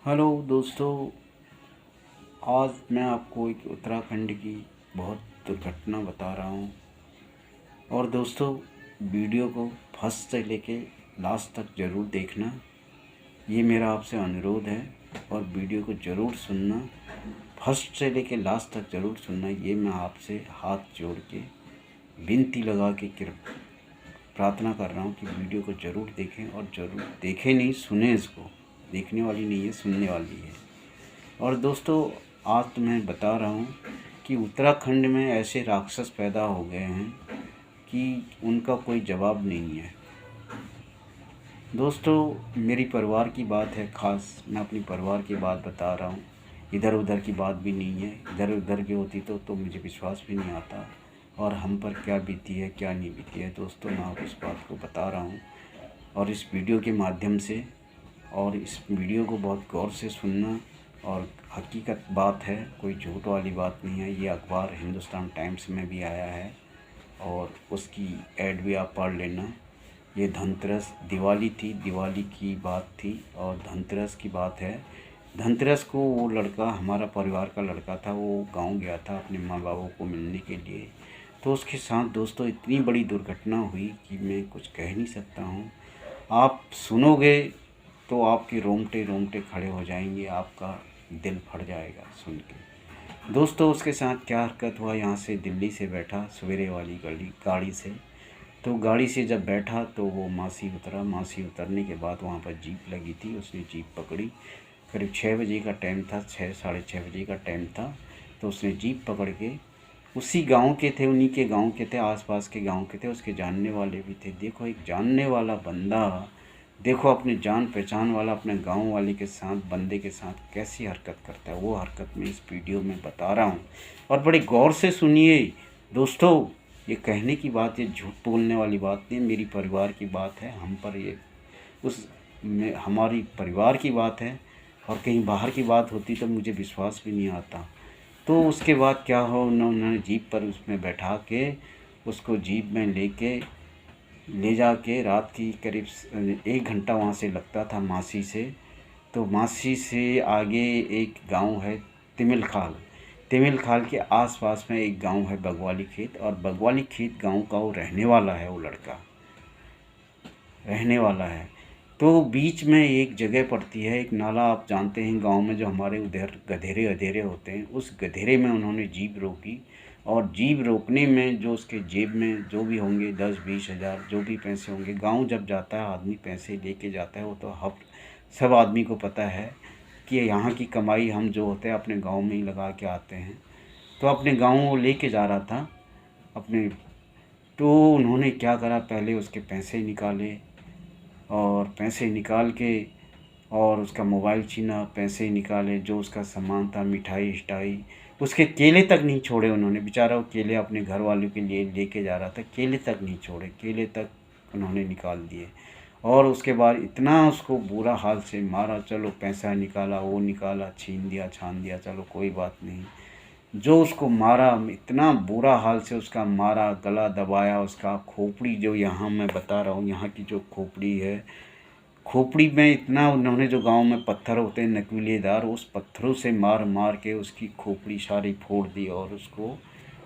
Hello दोस्तों, आज मैं आपको एक उत्तराखंड की बहुत दुर्घटना बता रहा हूँ। और दोस्तों, वीडियो को फर्स्ट से लेके लास्ट तक ज़रूर देखना, ये मेरा आपसे अनुरोध है। और वीडियो को ज़रूर सुनना, फर्स्ट से लेके लास्ट तक ज़रूर सुनना, ये मैं आपसे हाथ जोड़ के विनती लगा के प्रार्थना कर रहा हूँ कि वीडियो को ज़रूर देखें। और ज़रूर देखें नहीं, सुने इसको। देखने वाली नहीं है, सुनने वाली है। और दोस्तों, आज तो मैं बता रहा हूँ कि उत्तराखंड में ऐसे राक्षस पैदा हो गए हैं कि उनका कोई जवाब नहीं है। दोस्तों, मेरी परिवार की बात है, ख़ास मैं अपनी परिवार की बात बता रहा हूँ। इधर उधर की बात भी नहीं है। इधर उधर की होती तो मुझे विश्वास भी नहीं आता, और हम पर क्या बीती है क्या नहीं बीती है। दोस्तों, मैं उस बात को बता रहा हूँ, और इस वीडियो के माध्यम से, और इस वीडियो को बहुत गौर से सुनना। और हकीकत बात है, कोई झूठ वाली बात नहीं है। ये अखबार हिंदुस्तान टाइम्स में भी आया है, और उसकी ऐड भी आप पढ़ लेना। ये धनतेरस दिवाली थी, दिवाली की बात थी, और धनतेरस की बात है। धनतेरस को वो लड़का, हमारा परिवार का लड़का था, वो गांव गया था अपने माँ बाबू को मिलने के लिए। तो उसके साथ दोस्तों इतनी बड़ी दुर्घटना हुई कि मैं कुछ कह नहीं सकता हूँ। आप सुनोगे तो आपके रोंगटे रोंगटे खड़े हो जाएंगे, आपका दिल फट जाएगा सुन के। दोस्तों, उसके साथ क्या हरकत हुआ, यहाँ से दिल्ली से बैठा सवेरे वाली गाड़ी से। तो गाड़ी से जब बैठा तो वो मासी उतरा। मासी उतरने के बाद वहाँ पर जीप लगी थी, उसने जीप पकड़ी। करीब 6 बजे का टाइम था, 6 साढ़े 6 बजे का टाइम था। तो उसने जीप पकड़ के, उसी गांव के थे, उन्हीं के गांव के थे, आसपास के गांव के थे, उसके जानने वाले भी थे। देखो, एक जानने वाला बंदा, देखो अपने जान पहचान वाला अपने गांव वाले के साथ, बंदे के साथ कैसी हरकत करता है। वो हरकत मैं इस वीडियो में बता रहा हूँ, और बड़े गौर से सुनिए दोस्तों। ये कहने की बात, ये झूठ बोलने वाली बात नहीं, मेरी परिवार की बात है। हम पर ये उस में हमारी परिवार की बात है, और कहीं बाहर की बात होती तो मुझे विश्वास भी नहीं आता। तो उसके बाद क्या हो, उन्होंने जीप पर उसमें बैठा के उसको जीप में ले जाके रात की करीब 1 घंटा वहाँ से लगता था मासी से। तो मासी से आगे एक गांव है तिमिल खाल। तिमिल खाल के आसपास में एक गांव है बगवाली खेत, और बगवाली खेत गांव का वो रहने वाला है, वो लड़का रहने वाला है। तो बीच में एक जगह पड़ती है, एक नाला, आप जानते हैं गांव में जो हमारे उधर गधेरे गधेरे होते हैं, उस गधेरे में उन्होंने जीप रोकी। और जीप रोकने में जो उसके जेब में जो भी होंगे 10-20 हज़ार जो भी पैसे होंगे, गांव जब जाता है आदमी पैसे लेके जाता है, वो तो सब आदमी को पता है कि यहाँ की कमाई हम जो होते हैं अपने गांव में ही लगा के आते हैं। तो अपने गांव वो लेके जा रहा था अपने। तो उन्होंने क्या करा, पहले उसके पैसे निकाले, और पैसे निकाल के, और उसका मोबाइल छीना, पैसे निकाले, जो उसका सामान था, मिठाई इष्टाई, उसके केले तक नहीं छोड़े उन्होंने। बेचारा वो केले अपने घर वालों के लिए लेके जा रहा था, केले तक नहीं छोड़े, केले तक उन्होंने निकाल दिए। और उसके बाद इतना उसको बुरा हाल से मारा। चलो पैसा निकाला, वो निकाला, छीन दिया, छान दिया, चलो कोई बात नहीं। जो उसको मारा, इतना बुरा हाल से उसका मारा, गला दबाया, उसका खोपड़ी, जो यहाँ मैं बता रहा हूँ, यहाँ की जो खोपड़ी है, खोपड़ी में इतना उन्होंने, जो गांव में पत्थर होते हैं नकीलेदार, उस पत्थरों से मार मार के उसकी खोपड़ी सारी फोड़ दी। और उसको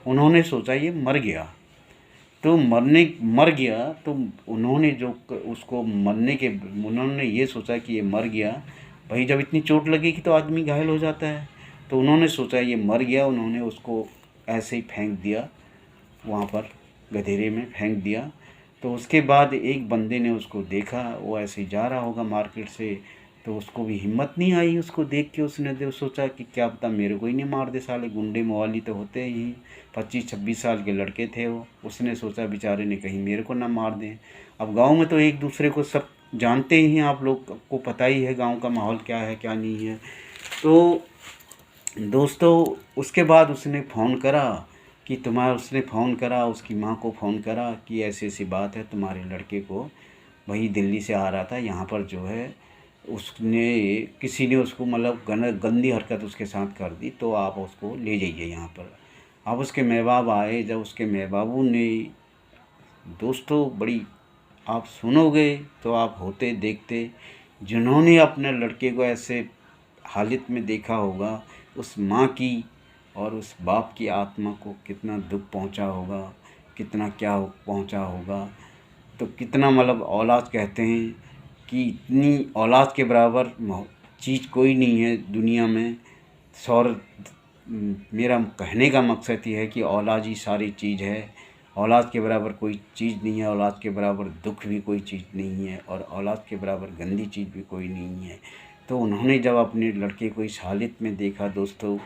उन्होंने सोचा ये मर गया। तो मर गया तो उन्होंने जो उसको मरने के, उन्होंने ये सोचा कि ये मर गया। भाई, जब इतनी चोट लगेगी तो आदमी घायल हो जाता है। तो उन्होंने सोचा ये मर गया, उन्होंने उसको ऐसे ही फेंक दिया, वहाँ पर गधेरे में फेंक दिया। तो उसके बाद एक बंदे ने उसको देखा, वो ऐसे ही जा रहा होगा मार्केट से, तो उसको भी हिम्मत नहीं आई उसको देख के। उसने सोचा कि क्या पता मेरे को ही नहीं मार दे साले, गुंडे मवाली तो होते ही। 25-26 साल के लड़के थे वो। उसने सोचा बेचारे ने कहीं मेरे को ना मार दें। अब गांव में तो एक दूसरे को सब जानते ही हैं, आप लोग को पता ही है गांव का माहौल क्या है क्या नहीं है। तो दोस्तों, उसके बाद उसने फ़ोन करा कि तुम्हारा, उसने फ़ोन करा, उसकी माँ को फ़ोन करा कि ऐसी ऐसी बात है, तुम्हारे लड़के को वही दिल्ली से आ रहा था, यहाँ पर जो है उसने, किसी ने उसको मतलब गंदी हरकत उसके साथ कर दी, तो आप उसको ले जाइए यहाँ पर। अब उसके माँ बाप आए। जब उसके माँ बाबू ने, दोस्तों बड़ी, आप सुनोगे तो आप होते देखते, जिन्होंने अपने लड़के को ऐसे हालत में देखा होगा, उस माँ की और उस बाप की आत्मा को कितना दुख पहुंचा होगा, कितना क्या पहुंचा होगा। तो कितना मतलब औलाद कहते हैं कि इतनी औलाद के बराबर चीज़ कोई नहीं है दुनिया में। और मेरा कहने का मकसद ये है कि औलाद ही सारी चीज़ है। औलाद के बराबर कोई चीज़ नहीं है, औलाद के बराबर दुख भी कोई चीज़ नहीं है, और औलाद के बराबर गंदी चीज़ भी कोई नहीं है। तो उन्होंने जब अपने लड़के को इस हालत में देखा दोस्तों,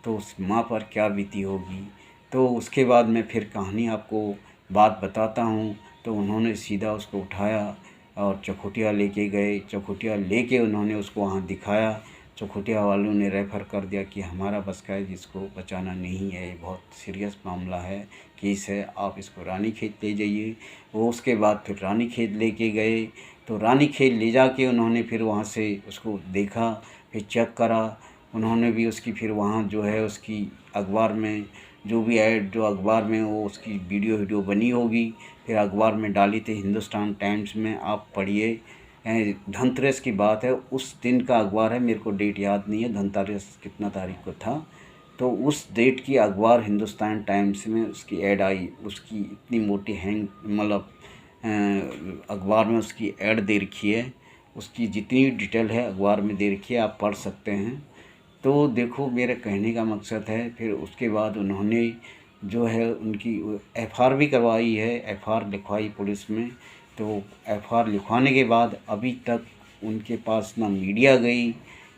तो उस माँ पर क्या बीती होगी। तो उसके बाद मैं फिर कहानी आपको बात बताता हूँ। तो उन्होंने सीधा उसको उठाया और चौखुटिया लेके गए। चौखुटिया लेके उन्होंने उसको वहाँ दिखाया। चौखुटिया वालों ने रेफ़र कर दिया कि हमारा बस का है, जिसको बचाना नहीं है, ये बहुत सीरियस मामला है, केस है, आप इसको रानीखेत ले जाइए। वो उसके बाद फिर रानीखेत लेके गए। तो रानीखेत ले जाके उन्होंने फिर वहाँ से उसको देखा, फिर चेक करा। उन्होंने भी उसकी फिर वहाँ जो है उसकी अखबार में जो भी ऐड जो अखबार में वो उसकी वीडियो बनी होगी, फिर अखबार में डाली थी हिंदुस्तान टाइम्स में, आप पढ़िए। धनतेरस की बात है, उस दिन का अखबार है, मेरे को डेट याद नहीं है धनतेरस कितना तारीख को था। तो उस डेट की अखबार हिंदुस्तान टाइम्स में उसकी ऐड आई। उसकी इतनी मोटी हैंग मतलब अखबार में उसकी ऐड दे रखी है। उसकी जितनी डिटेल है अखबार में दे रखी है, आप पढ़ सकते हैं। तो देखो मेरे कहने का मकसद है, फिर उसके बाद उन्होंने जो है उनकी एफ़आर भी करवाई है, एफ़आर लिखवाई पुलिस में। तो एफ़आर लिखवाने के बाद अभी तक उनके पास ना मीडिया गई,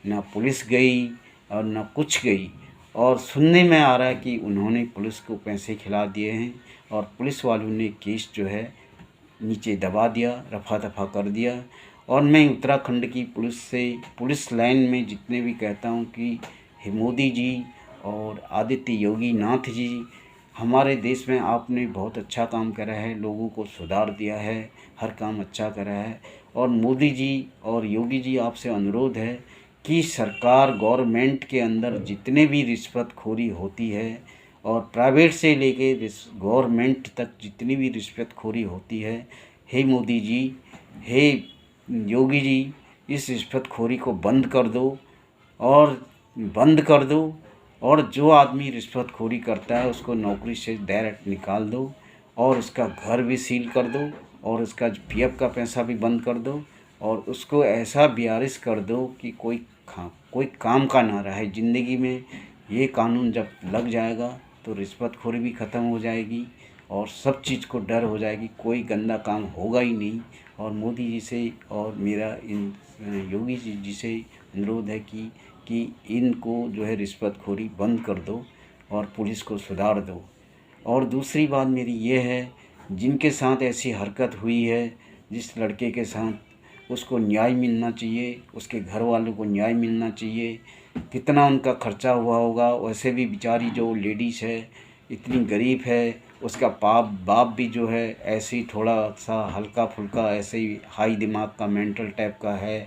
ना पुलिस गई और ना कुछ गई। और सुनने में आ रहा है कि उन्होंने पुलिस को पैसे खिला दिए हैं और पुलिस वालों ने केस जो है नीचे दबा दिया, रफा दफा कर दिया। और मैं उत्तराखंड की पुलिस से, पुलिस लाइन में जितने भी कहता हूँ कि मोदी जी और आदित्य योगी नाथ जी, हमारे देश में आपने बहुत अच्छा काम करा है, लोगों को सुधार दिया है, हर काम अच्छा करा है। और मोदी जी और योगी जी, आपसे अनुरोध है कि सरकार गवर्नमेंट के अंदर जितने भी रिश्वतखोरी होती है और प्राइवेट से लेके गवर्नमेंट तक जितनी भी रिश्वतखोरी होती है, हे मोदी जी, हे योगी जी, इस रिश्वतखोरी को बंद कर दो और बंद कर दो। और जो आदमी रिश्वतखोरी करता है उसको नौकरी से डायरेक्ट निकाल दो और उसका घर भी सील कर दो और उसका पीएफ का पैसा भी बंद कर दो और उसको ऐसा BRS कर दो कि कोई काम का ना रहे ज़िंदगी में। ये कानून जब लग जाएगा तो रिश्वतखोरी भी ख़त्म हो जाएगी और सब चीज़ को डर हो जाएगी, कोई गंदा काम होगा ही नहीं। और मोदी जी से और मेरा इन योगी जी से अनुरोध है कि इनको जो है रिश्वतखोरी बंद कर दो और पुलिस को सुधार दो। और दूसरी बात मेरी ये है, जिनके साथ ऐसी हरकत हुई है, जिस लड़के के साथ, उसको न्याय मिलना चाहिए, उसके घर वालों को न्याय मिलना चाहिए। कितना उनका खर्चा हुआ होगा, वैसे भी बेचारी जो लेडीज़ है इतनी गरीब है, उसका बाप भी जो है ऐसे ही थोड़ा सा हल्का फुल्का ऐसे ही हाई दिमाग का मेंटल टाइप का है।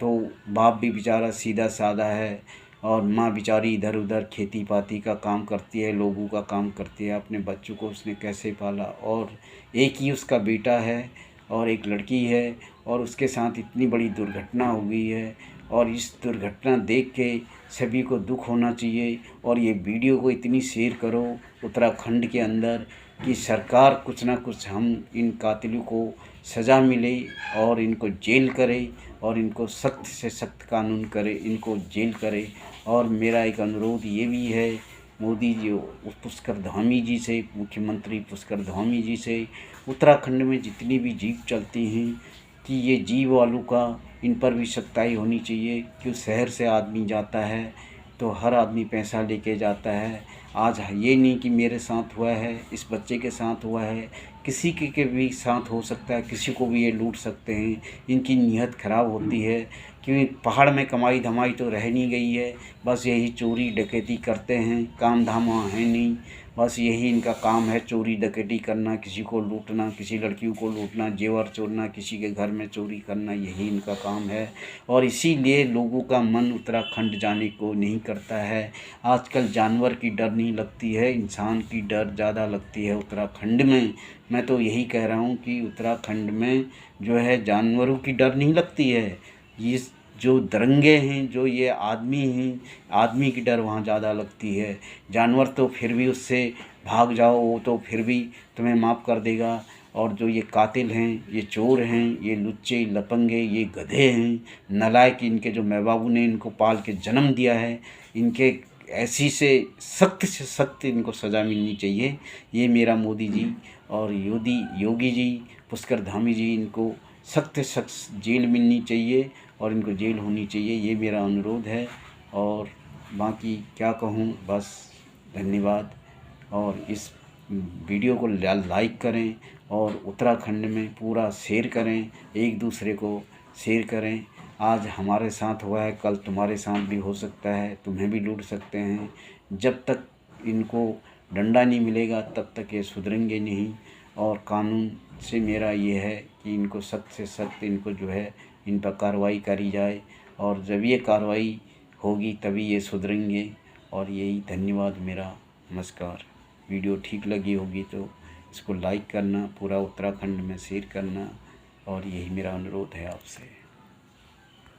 तो बाप भी बेचारा सीधा साधा है और माँ बेचारी इधर उधर खेती पाती का काम करती है, लोगों का काम करती है। अपने बच्चों को उसने कैसे पाला, और एक ही उसका बेटा है और एक लड़की है और उसके साथ इतनी बड़ी दुर्घटना हो गई है। और इस दुर्घटना देख के सभी को दुख होना चाहिए और ये वीडियो को इतनी शेयर करो उत्तराखंड के अंदर कि सरकार कुछ ना कुछ हम इन कातिलों को सज़ा मिले और इनको जेल करे और इनको सख्त से सख्त कानून करे, इनको जेल करे। और मेरा एक अनुरोध ये भी है मोदी जी, पुष्कर धामी जी से, मुख्यमंत्री पुष्कर धामी जी से, उत्तराखंड में जितनी भी जीप चलती हैं कि ये जीप वालों का इन पर भी सख्ताई होनी चाहिए। क्यों शहर से आदमी जाता है तो हर आदमी पैसा लेके जाता है। आज ये नहीं कि मेरे साथ हुआ है, इस बच्चे के साथ हुआ है, किसी के भी साथ हो सकता है, किसी को भी ये लूट सकते हैं। इनकी नीयत ख़राब होती है क्योंकि पहाड़ में कमाई धमाई तो रह नहीं गई है, बस यही चोरी डकैती करते हैं, काम धाम वहाँ है नहीं, बस यही इनका काम है, चोरी डकैती करना, किसी को लूटना, किसी लड़कियों को लूटना, जेवर चोरना, किसी के घर में चोरी करना, यही इनका काम है। और इसीलिए लोगों का मन उत्तराखंड जाने को नहीं करता है। आजकल जानवर की डर नहीं लगती है, इंसान की डर ज़्यादा लगती है उत्तराखंड में। मैं तो यही कह रहा हूँ कि उत्तराखंड में जो है जानवरों की डर नहीं लगती है। इस जो दरंगे हैं, जो ये आदमी हैं, आदमी की डर वहाँ ज़्यादा लगती है। जानवर तो फिर भी उससे भाग जाओ, वो तो फिर भी तुम्हें माफ़ कर देगा। और जो ये कातिल हैं, ये चोर हैं, ये लुच्चे लपंगे, ये गधे हैं, नालायक, इनके जो माँ बाबू ने इनको पाल के जन्म दिया है, इनके ऐसी से सख्त इनको सज़ा मिलनी चाहिए। ये मेरा मोदी जी और योगी जी, पुष्कर धामी जी, इनको सख्त जेल मिलनी चाहिए और इनको जेल होनी चाहिए। ये मेरा अनुरोध है। और बाकी क्या कहूँ, बस धन्यवाद। और इस वीडियो को लाइक करें और उत्तराखंड में पूरा शेयर करें, एक दूसरे को शेयर करें। आज हमारे साथ हुआ है, कल तुम्हारे साथ भी हो सकता है, तुम्हें भी लूट सकते हैं। जब तक इनको डंडा नहीं मिलेगा तब तक ये सुधरेंगे नहीं। और कानून से मेरा ये है कि इनको सख्त से सख्त, इनको जो है इन पर कार्रवाई करी जाए। और जब ये कार्रवाई होगी तभी ये सुधरेंगे। और यही धन्यवाद मेरा। नमस्कार। वीडियो ठीक लगी होगी तो इसको लाइक करना, पूरा उत्तराखंड में शेयर करना, और यही मेरा अनुरोध है आपसे।